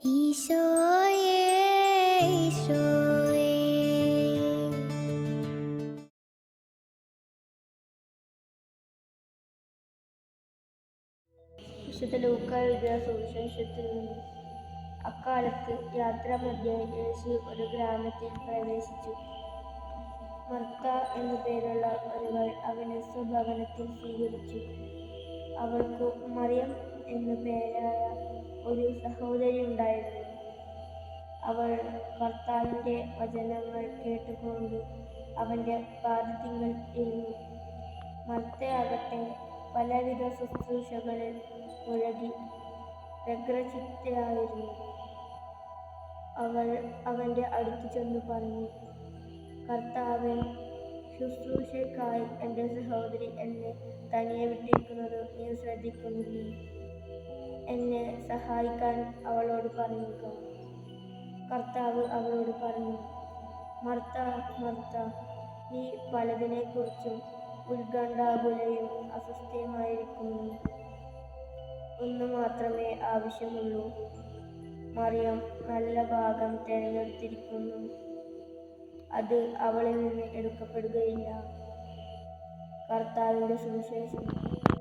ഈശോയേ ഈശോയേ വിശുദ്ധ ലൂക്ക എഴുതിയ സുവിശേഷത്തിൽ നിന്ന്. അക്കാലത്ത് യാത്രാമധ്യേ യേശു ഒരു ഗ്രാമത്തിൽ പ്രവേശിച്ചു. മർത്ത എന്നു പേരുള്ള ഒരുവൾ അവനെ സ്വഭവനത്തിൽ സ്വീകരിച്ചു. അവൾക്ക് മറിയം എന്നു പേരായ ഒരു സഹോദരി ഉണ്ടായിരുന്നു. അവൾ കർത്താവിന്റെ വചനങ്ങൾ കേട്ടുകൊണ്ട് അവന്റെ പാദത്തിങ്കൽ ഇരുന്നു. മർത്തയാകട്ടെ പലവിധ ശുശ്രൂഷകളിൽ മുഴുകി വ്യഗ്രചിത്തയായിരുന്നു. അവൾ അവന്റെ അടുത്തു ചെന്നു പറഞ്ഞു, കർത്താവേ, ശുശ്രൂഷയ്ക്കായി എൻ്റെ സഹോദരി എന്നെ തനിയെ വിട്ടിരിക്കുന്നത് നീ ശ്രദ്ധിക്കുന്നില്ലേ? എന്നെ സഹായിക്കാൻ അവളോട് പറയുക. കർത്താവ് അവളോട് പറഞ്ഞു, മർത്ത, മർത്ത, നീ പലതിനെക്കുറിച്ചും ഉത്കണ്ഠാകുലയും അസ്വസ്ഥയുമായിരിക്കുന്നു. ഒന്നു മാത്രമേ ആവശ്യമുള്ളൂ. മറിയം നല്ല ഭാഗം തിരഞ്ഞെടുത്തിരിക്കുന്നു. അത് അവളിൽ നിന്ന് എടുക്കപ്പെടുകയില്ല. കർത്താവിന്റെ സുവിശേഷം.